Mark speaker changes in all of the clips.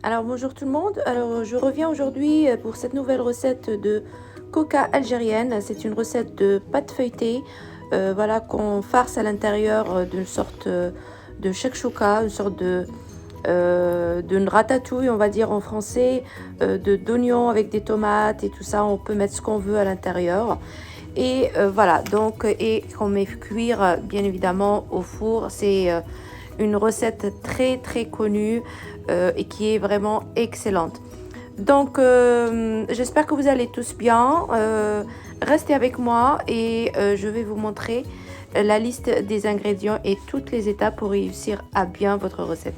Speaker 1: Alors bonjour tout le monde, alors je reviens aujourd'hui pour cette nouvelle recette de coca algérienne. C'est une recette de pâte feuilletée, voilà, qu'on farce à l'intérieur d'une sorte de shakshuka, une sorte de ratatouille, on va dire en français, d'oignons avec des tomates et tout ça. On peut mettre ce qu'on veut à l'intérieur. Et voilà, donc, et qu'on met cuire bien évidemment au four. C'est une recette très très connue et qui est vraiment excellente. Donc j'espère que vous allez tous bien. Restez avec moi et je vais vous montrer la liste des ingrédients et toutes les étapes pour réussir à bien votre recette.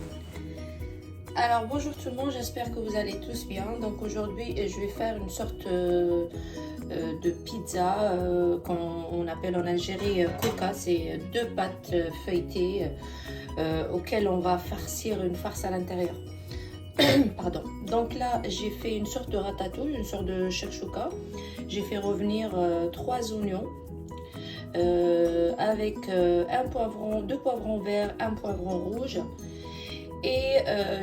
Speaker 1: Alors bonjour tout le monde, j'espère que vous allez tous bien. Donc aujourd'hui je vais faire une sorte de pizza qu'on appelle en Algérie coca. C'est deux pâtes feuilletées auxquelles on va farcir une farce à l'intérieur. Pardon. Donc là j'ai fait une sorte de ratatouille, une sorte de shakshuka. J'ai fait revenir 3 oignons avec un poivron, 2 poivrons verts, un poivron rouge. Et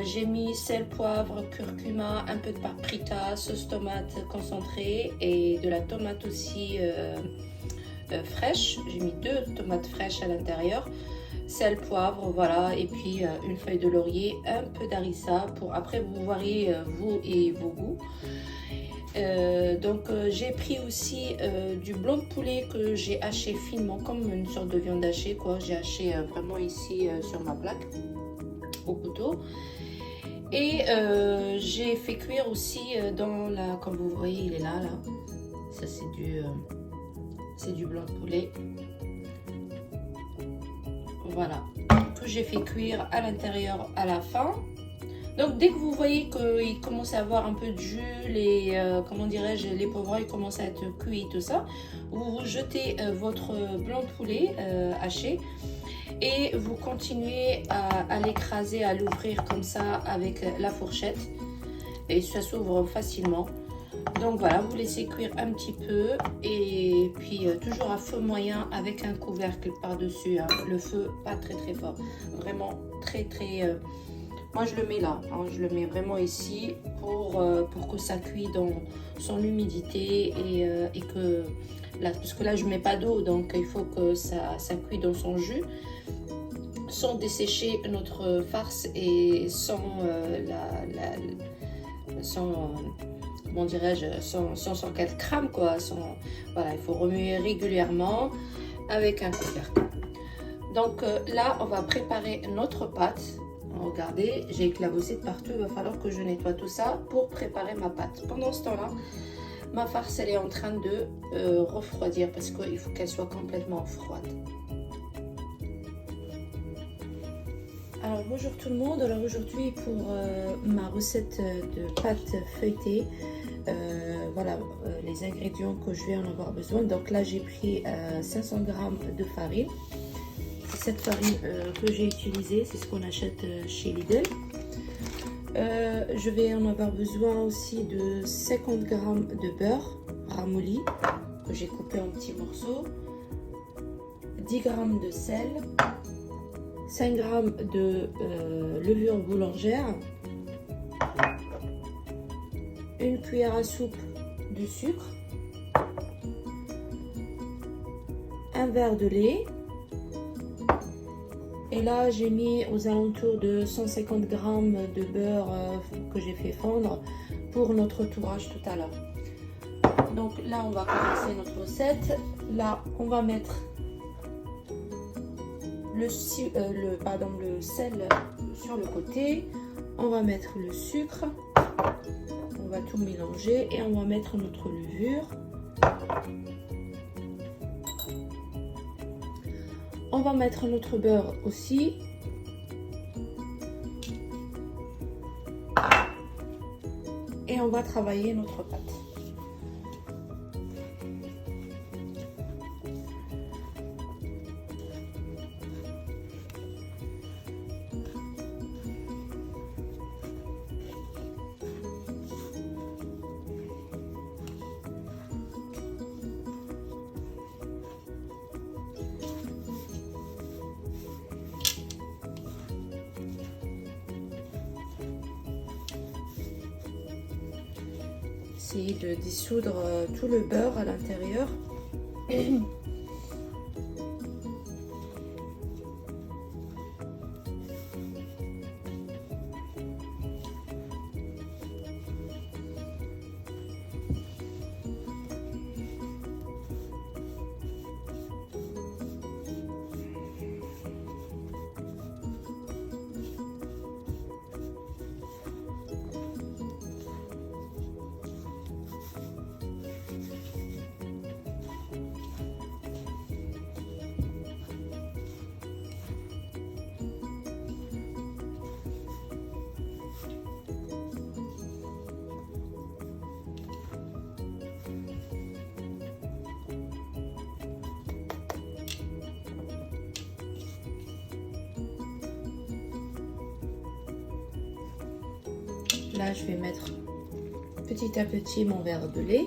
Speaker 1: j'ai mis sel, poivre, curcuma, un peu de paprika, sauce tomate concentrée et de la tomate aussi fraîche. J'ai mis 2 tomates fraîches à l'intérieur, sel, poivre, voilà, et puis une feuille de laurier, un peu d'harissa pour après vous voyez vous et vos goûts. J'ai pris aussi du blanc de poulet que j'ai haché finement comme une sorte de viande hachée quoi. J'ai haché vraiment ici sur ma plaque au couteau et j'ai fait cuire aussi dans la, comme vous voyez il est là ça c'est du blanc de poulet, voilà, que j'ai fait cuire à l'intérieur à la fin. Donc dès que vous voyez qu'il commence à avoir un peu de jus, les comment dirais-je, les poivrons ils commencent à être cuits, tout ça, vous jetez votre blanc de poulet haché et vous continuez à l'écraser, à l'ouvrir comme ça avec la fourchette et ça s'ouvre facilement. Donc voilà, vous laissez cuire un petit peu et puis toujours à feu moyen avec un couvercle par-dessus, hein. Le feu pas très très fort, vraiment très très... Moi je le mets là, hein, je le mets vraiment ici pour que ça cuise dans son humidité et que... Là, parce que là je mets pas d'eau, donc il faut que ça cuise dans son jus sans dessécher notre farce et sans comment dirais-je, sans qu'elle crame quoi. Voilà, il faut remuer régulièrement avec un couvercle. Donc là on va préparer notre pâte. Regardez, j'ai éclaboussé de partout, il va falloir que je nettoie tout ça pour préparer ma pâte. Pendant ce temps là ma farce elle est en train de refroidir parce qu'il faut qu'elle soit complètement froide. Alors bonjour tout le monde, alors aujourd'hui pour ma recette de pâte feuilletée, voilà les ingrédients que je vais en avoir besoin. Donc là j'ai pris 500 g de farine, c'est cette farine que j'ai utilisée, c'est ce qu'on achète chez Lidl. Je vais en avoir besoin aussi de 50 g de beurre ramolli que j'ai coupé en petits morceaux, 10 g de sel, 5 g de levure boulangère, une cuillère à soupe de sucre, un verre de lait. Et là j'ai mis aux alentours de 150 g de beurre que j'ai fait fondre pour notre tourage tout à l'heure. Donc là on va commencer notre recette. Là on va mettre le sel sur le côté, on va mettre le sucre, on va tout mélanger et on va mettre notre levure. On va mettre notre beurre aussi. Et on va travailler notre pâte. essayer de dissoudre tout le beurre à l'intérieur. Là, je vais mettre petit à petit mon verre de lait.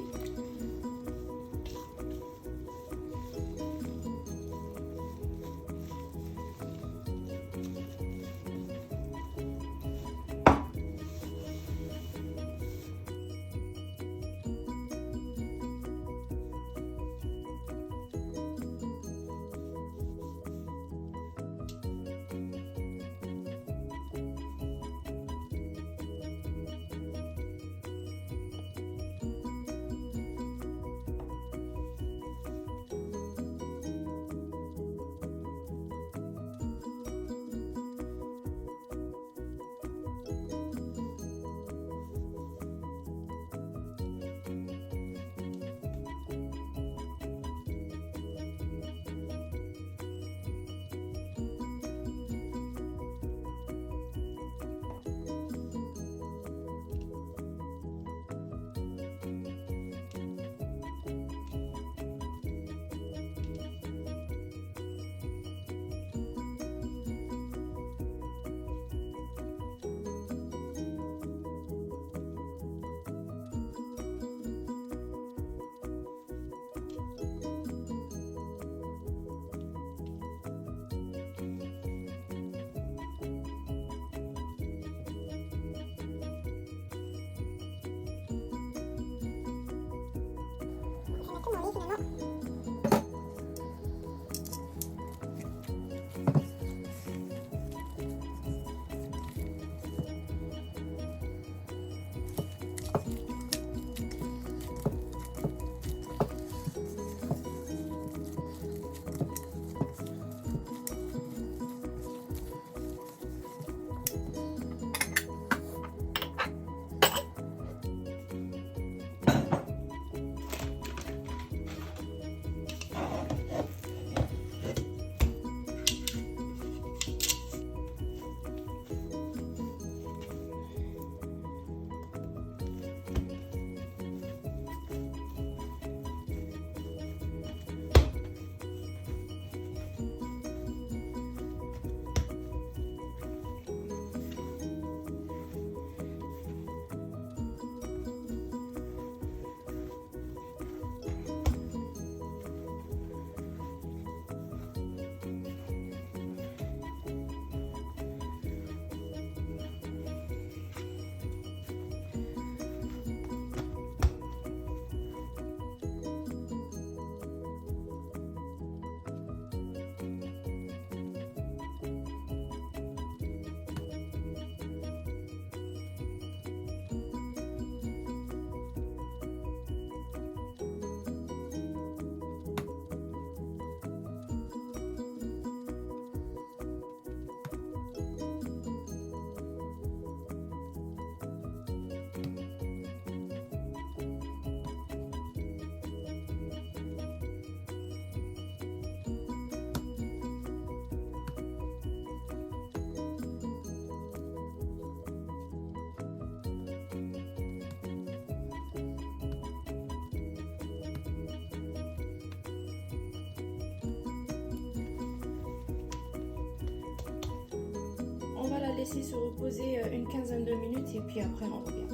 Speaker 1: Laisser se reposer une quinzaine de minutes et puis après on revient.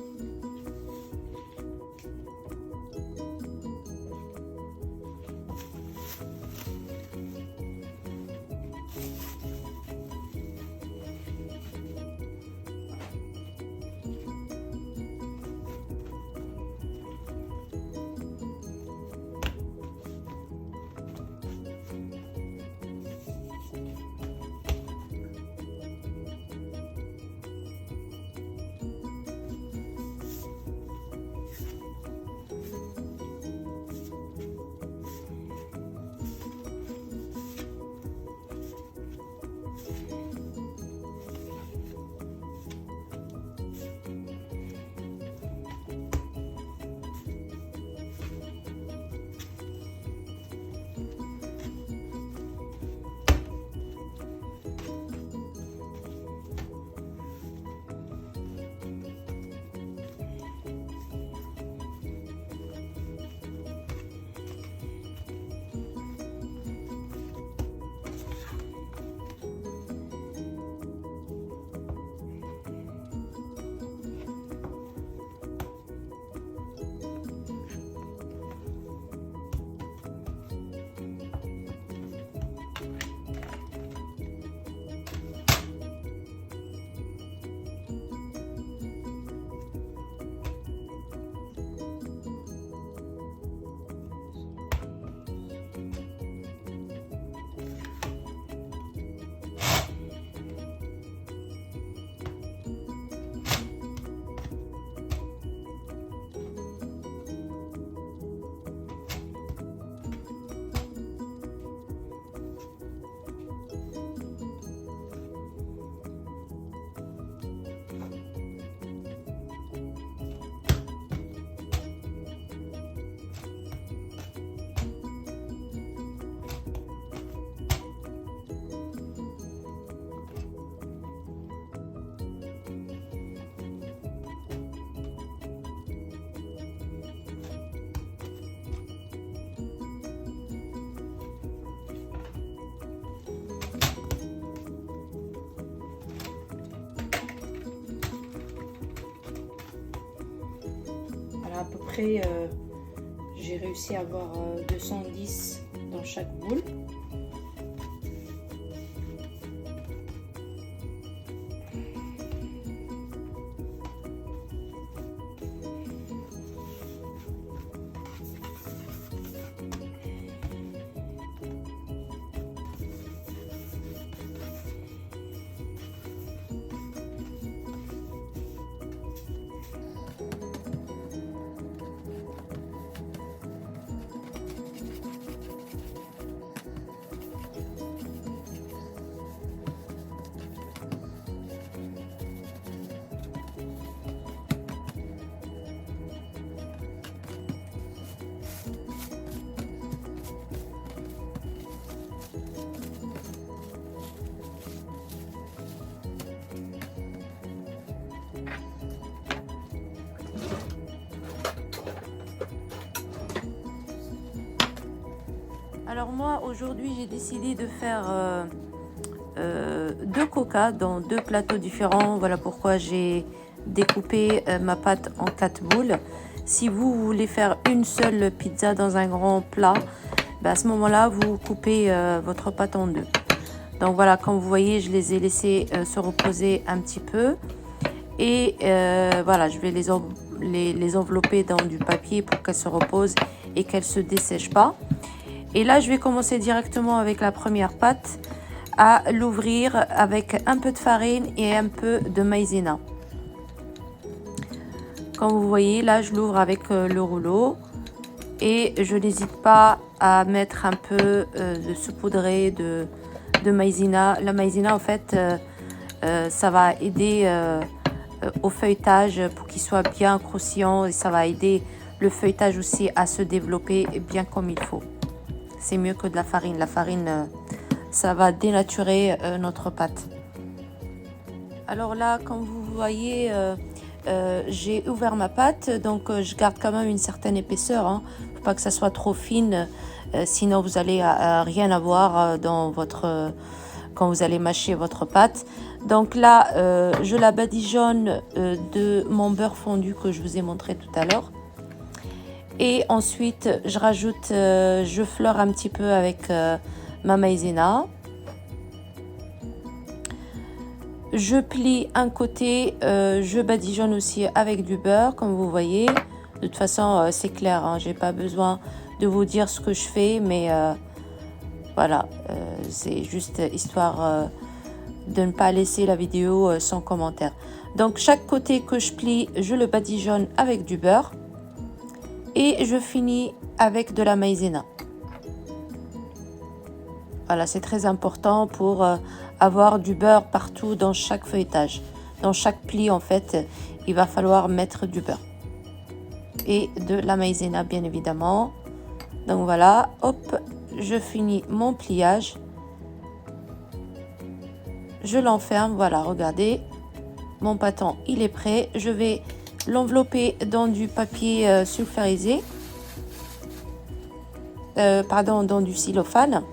Speaker 1: à peu près, j'ai réussi à avoir 210 dans chaque boule. Alors moi aujourd'hui j'ai décidé de faire 2 coca dans 2 plateaux différents. Voilà pourquoi j'ai découpé ma pâte en 4 boules. Si vous voulez faire une seule pizza dans un grand plat, à ce moment-là vous coupez votre pâte en 2. Donc voilà, comme vous voyez, je les ai laissés se reposer un petit peu. Et voilà, je vais les envelopper dans du papier pour qu'elles se reposent et qu'elles ne se dessèchent pas. Et là, je vais commencer directement avec la première pâte à l'ouvrir avec un peu de farine et un peu de maïzena. Comme vous voyez, là, je l'ouvre avec le rouleau et je n'hésite pas à mettre un peu de saupoudrée de maïzena. La maïzena, en fait, ça va aider au feuilletage pour qu'il soit bien croustillant et ça va aider le feuilletage aussi à se développer bien comme il faut. C'est mieux que de la farine. La farine, ça va dénaturer notre pâte. Alors là, comme vous voyez, j'ai ouvert ma pâte. Donc, je garde quand même une certaine épaisseur. Hein. Faut pas que ça soit trop fine. Sinon, vous allez rien avoir quand vous allez mâcher votre pâte. Donc là, je la badigeonne de mon beurre fondu que je vous ai montré tout à l'heure. Et ensuite, je rajoute, je fleure un petit peu avec ma maïzena. Je plie un côté, je badigeonne aussi avec du beurre, comme vous voyez. De toute façon, c'est clair, hein, j'ai pas besoin de vous dire ce que je fais, mais voilà, c'est juste histoire de ne pas laisser la vidéo sans commentaire. Donc, chaque côté que je plie, je le badigeonne avec du beurre. Et je finis avec de la maïzena. Voilà, c'est très important pour avoir du beurre partout dans chaque feuilletage. Dans chaque pli, en fait, il va falloir mettre du beurre. Et de la maïzena, bien évidemment. Donc voilà, hop, je finis mon pliage. Je l'enferme, voilà, regardez. Mon pâton, il est prêt. Je vais l'envelopper dans du papier sulfurisé, dans du cellophane,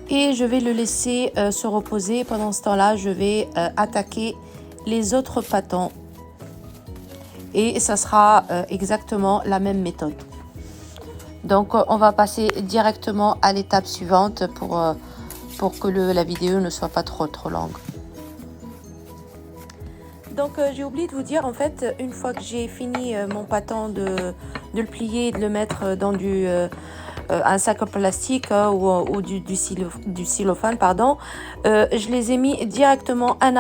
Speaker 1: et je vais le laisser se reposer. Pendant ce temps-là, je vais attaquer les autres pâtons et ça sera exactement la même méthode. Donc on va passer directement à l'étape suivante pour que la vidéo ne soit pas trop longue. Donc j'ai oublié de vous dire, en fait, une fois que j'ai fini mon pâton de le plier et de le mettre dans un sac en plastique ou du cellophane, pardon, je les ai mis directement un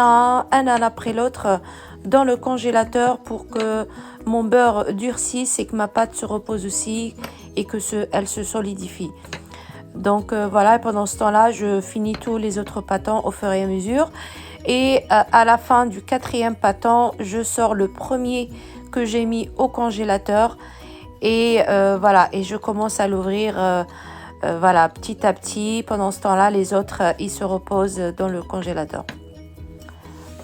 Speaker 1: après l'autre dans le congélateur pour que mon beurre durcisse et que ma pâte se repose aussi et que elle se solidifie. Donc voilà, pendant ce temps-là, je finis tous les autres pâtons au fur et à mesure. Et à la fin du 4e pâton, je sors le premier que j'ai mis au congélateur. Et voilà, et je commence à l'ouvrir voilà, petit à petit. Pendant ce temps-là, les autres, ils se reposent dans le congélateur.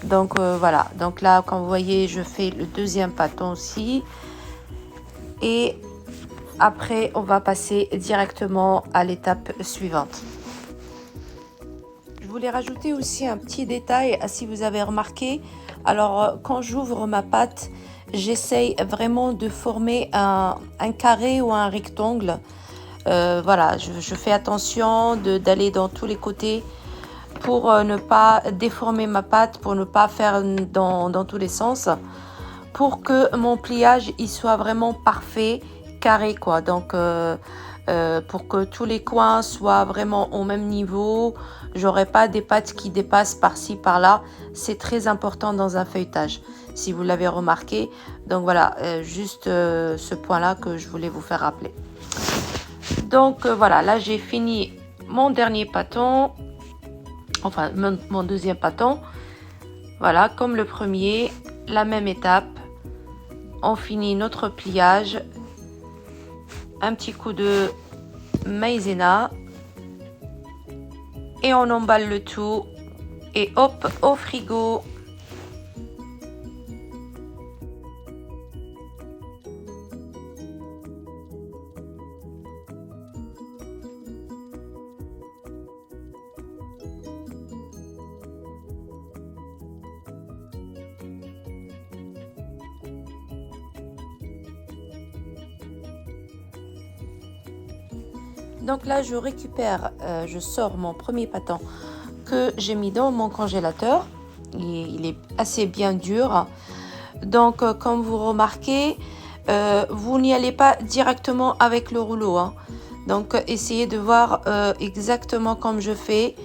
Speaker 1: Donc voilà, donc là, comme vous voyez, je fais le 2e pâton aussi. Et après, on va passer directement à l'étape suivante. Je voulais rajouter aussi un petit détail, si vous avez remarqué. Alors, quand j'ouvre ma pâte, j'essaye vraiment de former un carré ou un rectangle. Voilà, je fais attention d'aller dans tous les côtés pour ne pas déformer ma pâte, pour ne pas faire dans tous les sens, pour que mon pliage il soit vraiment parfait, carré quoi. Donc pour que tous les coins soient vraiment au même niveau, j'aurai pas des pâtes qui dépassent par-ci par-là. C'est très important dans un feuilletage, si vous l'avez remarqué. Donc voilà, juste ce point-là que je voulais vous faire rappeler. Donc voilà, là j'ai fini mon dernier pâton, enfin mon deuxième pâton. Voilà, comme le premier, la même étape. On finit notre pliage. Un petit coup de maïzena. Et on emballe le tout. Et hop, au frigo. Donc là, je récupère, je sors mon premier pâton que j'ai mis dans mon congélateur. Il est assez bien dur. Donc, comme vous remarquez, vous n'y allez pas directement avec le rouleau. Hein. Donc, essayez de voir exactement comme je fais.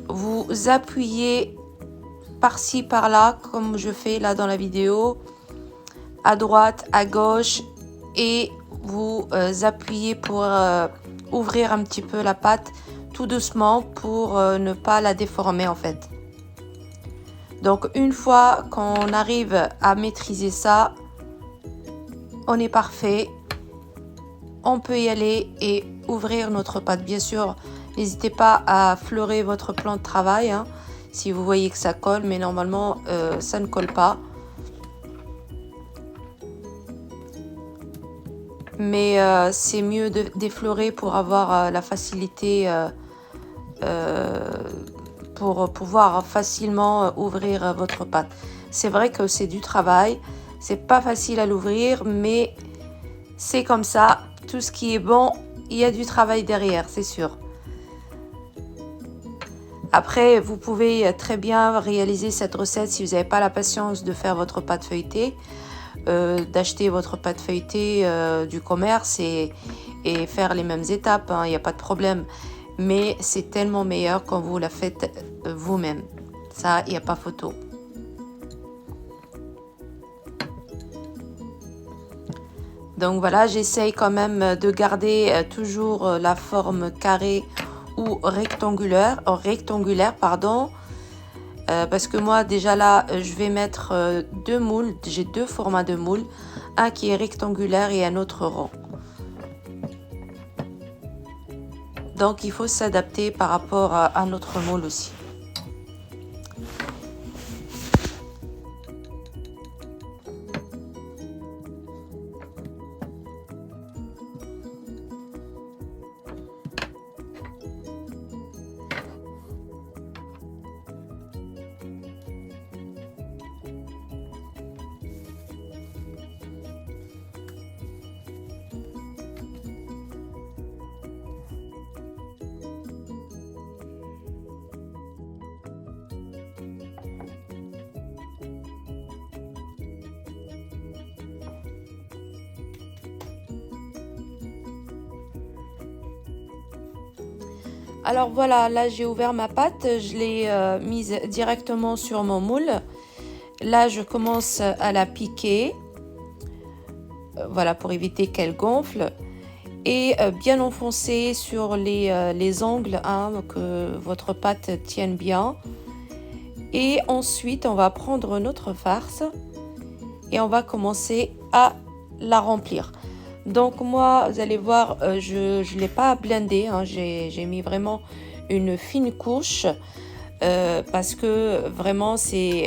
Speaker 1: Vous appuyez par-ci, par-là, comme je fais là dans la vidéo. À droite, à gauche. Et vous appuyez pour ouvrir un petit peu la pâte tout doucement pour ne pas la déformer en fait. Donc une fois qu'on arrive à maîtriser ça, on est parfait. On peut y aller et ouvrir notre pâte. Bien sûr, n'hésitez pas à fleurer votre plan de travail hein, si vous voyez que ça colle, mais normalement ça ne colle pas. Mais c'est mieux d'effleurer pour avoir la facilité pour pouvoir facilement ouvrir votre pâte. C'est vrai que c'est du travail, c'est pas facile à l'ouvrir, mais c'est comme ça. Tout ce qui est bon, il y a du travail derrière, c'est sûr. Après, vous pouvez très bien réaliser cette recette si vous n'avez pas la patience de faire votre pâte feuilletée. D'acheter votre pâte feuilletée du commerce et faire les mêmes étapes, il n'y a pas de problème. Mais c'est tellement meilleur quand vous la faites vous-même. Ça, il n'y a pas photo. Donc voilà, j'essaye quand même de garder toujours la forme carrée ou rectangulaire, parce que moi déjà là je vais mettre deux moules, j'ai deux formats de moules, un qui est rectangulaire et un autre rond. Donc il faut s'adapter par rapport à notre moule aussi. Alors voilà, là j'ai ouvert ma pâte, je l'ai mise directement sur mon moule. Là je commence à la piquer, voilà pour éviter qu'elle gonfle. Et bien enfoncer sur les angles, hein, que votre pâte tienne bien. Et ensuite on va prendre notre farce et on va commencer à la remplir. Donc moi, vous allez voir, je ne l'ai pas blendé, hein, j'ai mis vraiment une fine couche parce que vraiment, si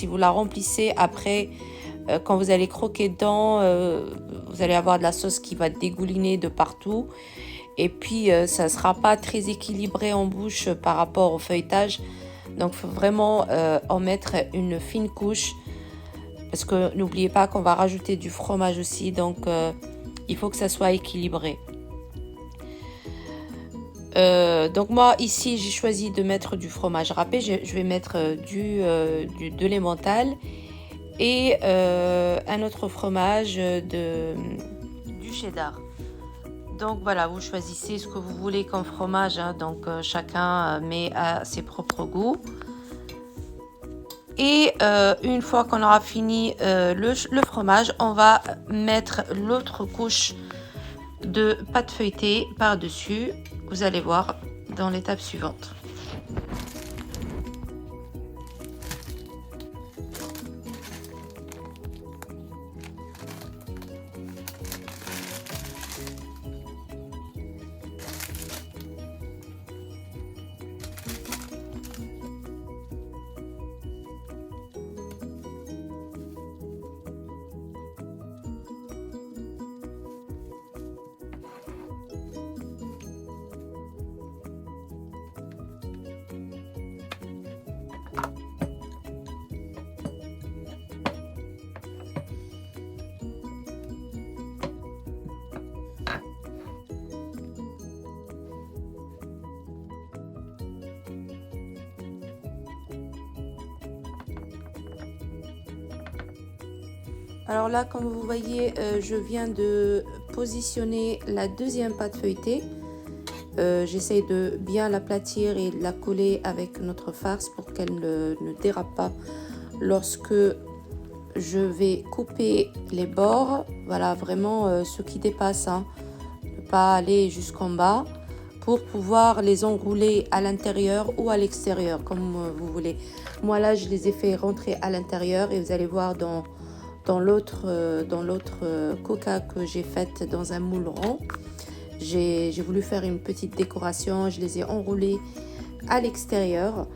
Speaker 1: vous la remplissez après, quand vous allez croquer dedans, vous allez avoir de la sauce qui va dégouliner de partout Et puis, ça ne sera pas très équilibré en bouche par rapport au feuilletage. Donc, il faut vraiment en mettre une fine couche. Parce que n'oubliez pas qu'on va rajouter du fromage aussi. Donc, il faut que ça soit équilibré. Donc moi ici j'ai choisi de mettre du fromage râpé, je vais mettre de l'emmental et un autre fromage du cheddar. Donc voilà, vous choisissez ce que vous voulez comme fromage, hein, donc chacun met à ses propres goûts. Et une fois qu'on aura fini le fromage, on va mettre l'autre couche de pâte feuilletée par-dessus. Vous allez voir dans l'étape suivante. Alors là, comme vous voyez, je viens de positionner la deuxième pâte feuilletée. J'essaie de bien l'aplatir et de la coller avec notre farce pour qu'elle ne dérape pas lorsque je vais couper les bords. Voilà, vraiment ce qui dépasse, hein, ne pas aller jusqu'en bas pour pouvoir les enrouler à l'intérieur ou à l'extérieur, comme vous voulez. Moi là, je les ai fait rentrer à l'intérieur et vous allez voir dans l'autre coca que j'ai faite dans un moule rond. J'ai voulu faire une petite décoration, je les ai enroulés à l'extérieur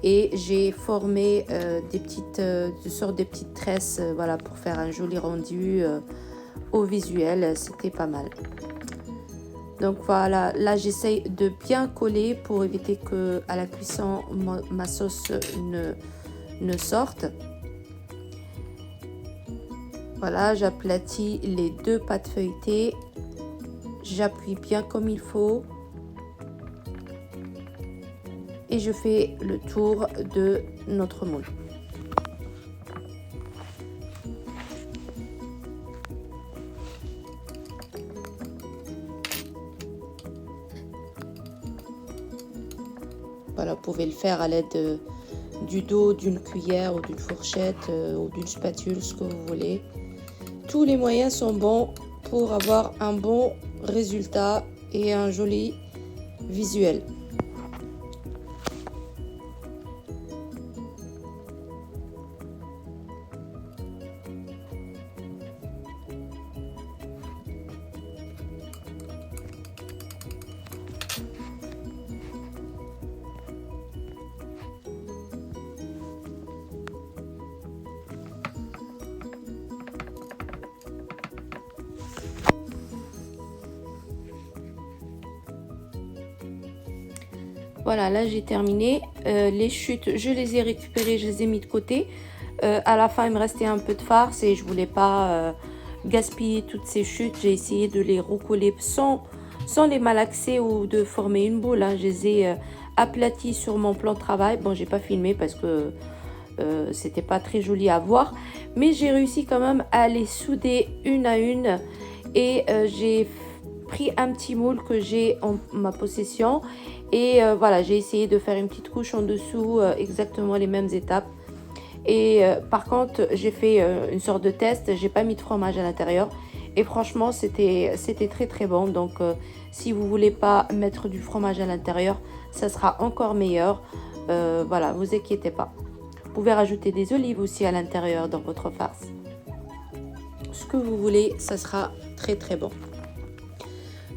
Speaker 1: et j'ai formé des sortes de petites tresses, voilà, pour faire un joli rendu au visuel. C'était pas mal. Donc voilà, là j'essaye de bien coller pour éviter que à la cuisson ma sauce ne sorte. Voilà, j'aplatis les deux pâtes feuilletées. J'appuie bien comme il faut. Et je fais le tour de notre moule. Voilà, vous pouvez le faire à l'aide du dos d'une cuillère ou d'une fourchette ou d'une spatule, ce que vous voulez. Tous les moyens sont bons pour avoir un bon résultat et un joli visuel. Voilà, là j'ai terminé. Les chutes, je les ai récupérées, je les ai mis de côté. À la fin, il me restait un peu de farce et je voulais pas gaspiller toutes ces chutes. J'ai essayé de les recoller sans les malaxer ou de former une boule, hein. Je les ai aplaties sur mon plan de travail. Bon, j'ai pas filmé parce que c'était pas très joli à voir. Mais j'ai réussi quand même à les souder une à une. Et j'ai pris un petit moule que j'ai en ma possession. Et voilà, j'ai essayé de faire une petite couche en dessous, exactement les mêmes étapes. Et par contre, j'ai fait une sorte de test, j'ai pas mis de fromage à l'intérieur. Et franchement, c'était très très bon. Donc, si vous voulez pas mettre du fromage à l'intérieur, ça sera encore meilleur. Voilà, vous inquiétez pas. Vous pouvez rajouter des olives aussi à l'intérieur dans votre farce. Ce que vous voulez, ça sera très très bon.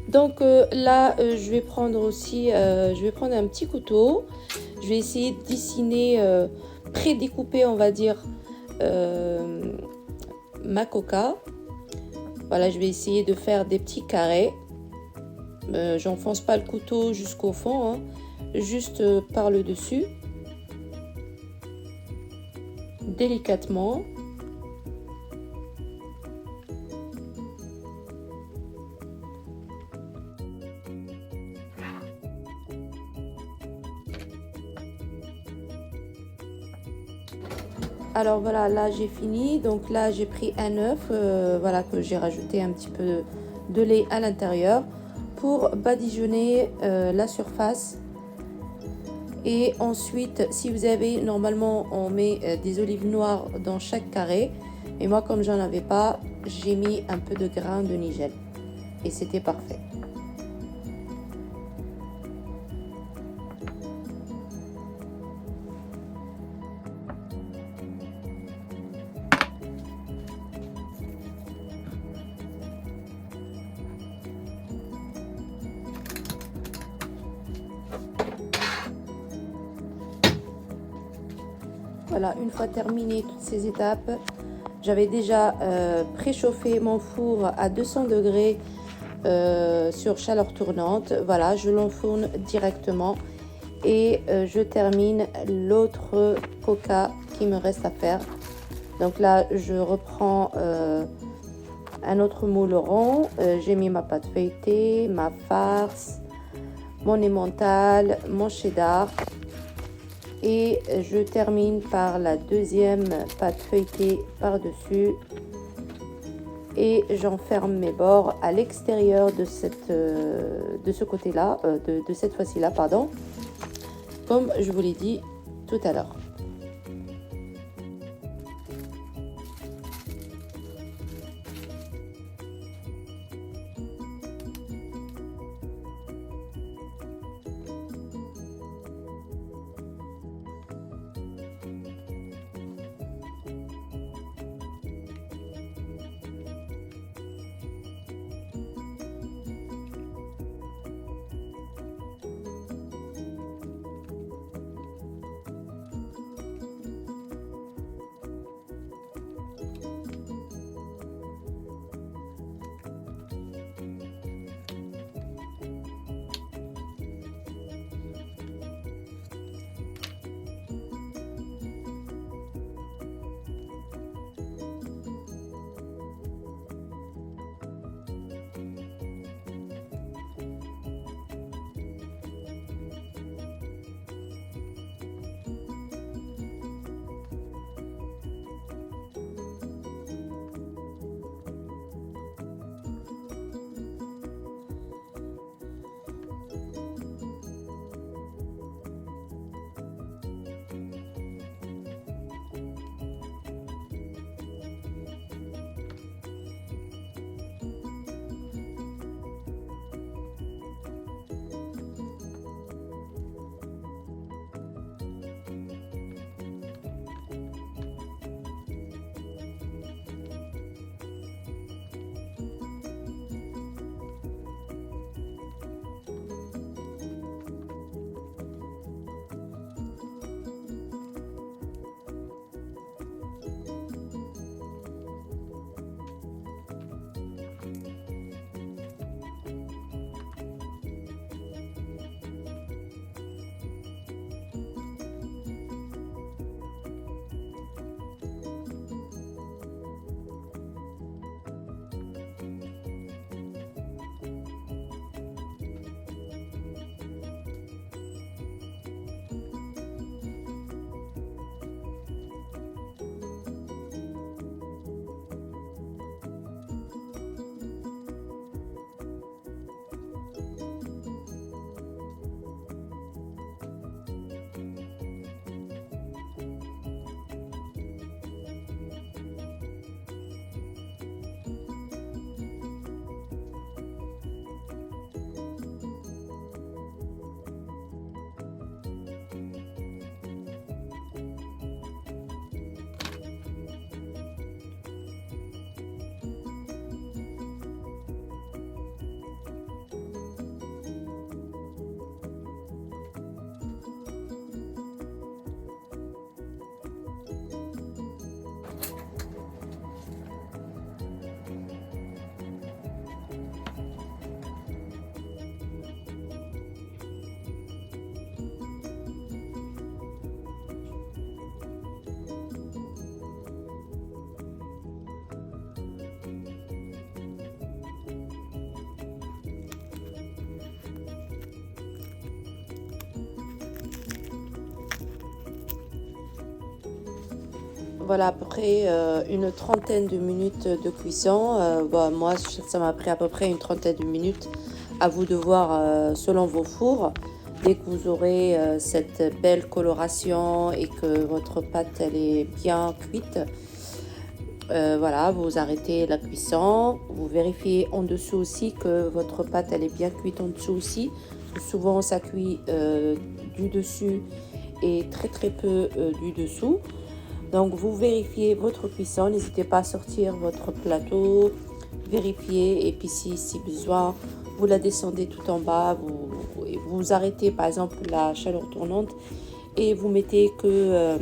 Speaker 1: Donc là, je vais prendre aussi, un petit couteau. Je vais essayer de dessiner, pré-découper, on va dire, ma coca. Voilà, je vais essayer de faire des petits carrés. j'enfonce pas le couteau jusqu'au fond, hein, juste par le dessus, délicatement. Alors voilà, là j'ai fini. Donc là j'ai pris un œuf, voilà, que j'ai rajouté un petit peu de lait à l'intérieur pour badigeonner la surface. Et ensuite, si vous avez, normalement on met des olives noires dans chaque carré, et moi comme j'en avais pas, j'ai mis un peu de grains de nigel et c'était parfait. Voilà, une fois terminé toutes ces étapes, j'avais déjà préchauffé mon four à 200 degrés sur chaleur tournante. Voilà, je l'enfourne directement et je termine l'autre coca qui me reste à faire. Donc là, je reprends un autre moule rond. J'ai mis ma pâte feuilletée, ma farce, mon emmental, mon cheddar. Et je termine par la deuxième pâte feuilletée par-dessus et j'enferme mes bords à l'extérieur de ce côté-là, de cette fois-ci-là, pardon, comme je vous l'ai dit tout à l'heure. voilà, à peu près une trentaine de minutes de cuisson. Moi, ça m'a pris à peu près une trentaine de minutes. À vous de voir selon vos fours. Dès que vous aurez cette belle coloration et que votre pâte elle est bien cuite, voilà, vous arrêtez la cuisson. Vous vérifiez en dessous aussi que votre pâte elle est bien cuite en dessous aussi. Souvent, ça cuit du dessus et très très peu du dessous. Donc vous vérifiez votre cuisson, n'hésitez pas à sortir votre plateau, vérifiez et puis si besoin, vous la descendez tout en bas, vous arrêtez par exemple la chaleur tournante et vous mettez que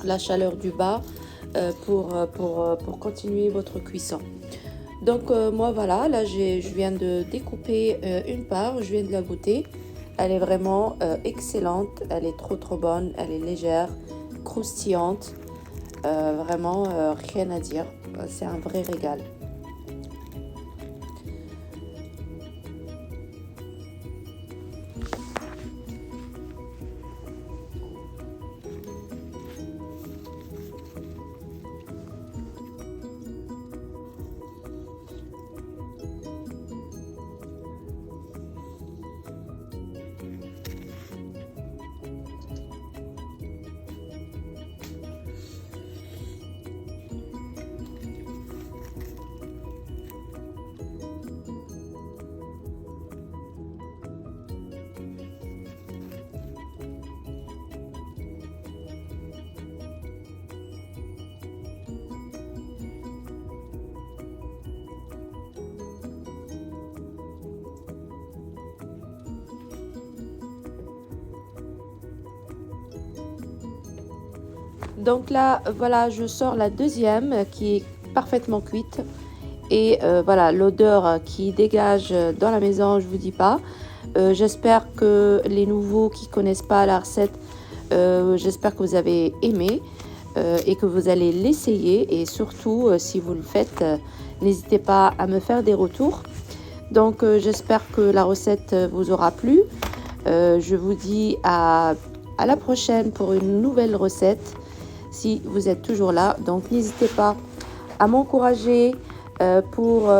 Speaker 1: la chaleur du bas pour continuer votre cuisson. Donc moi voilà, là je viens de découper une part, je viens de la goûter. Elle est vraiment excellente, elle est trop bonne, elle est légère, croustillante, vraiment rien à dire, c'est un vrai régal. Donc là, voilà, je sors la deuxième qui est parfaitement cuite. Et voilà, l'odeur qui dégage dans la maison, je vous dis pas. J'espère que les nouveaux qui connaissent pas la recette, j'espère que vous avez aimé et que vous allez l'essayer. Et surtout, si vous le faites, n'hésitez pas à me faire des retours. Donc, j'espère que la recette vous aura plu. Je vous dis à la prochaine pour une nouvelle recette. Si vous êtes toujours là, donc n'hésitez pas à m'encourager pour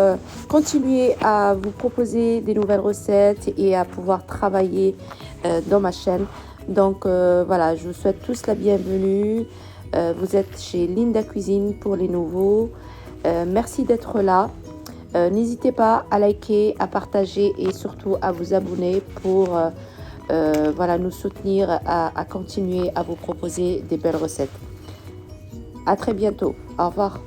Speaker 1: continuer à vous proposer des nouvelles recettes et à pouvoir travailler dans ma chaîne. Donc voilà, je vous souhaite tous la bienvenue. Vous êtes chez Linda Cuisine pour les nouveaux. Merci d'être là. N'hésitez pas à liker, à partager et surtout à vous abonner pour voilà, nous soutenir à continuer à vous proposer des belles recettes. À très bientôt. Au revoir.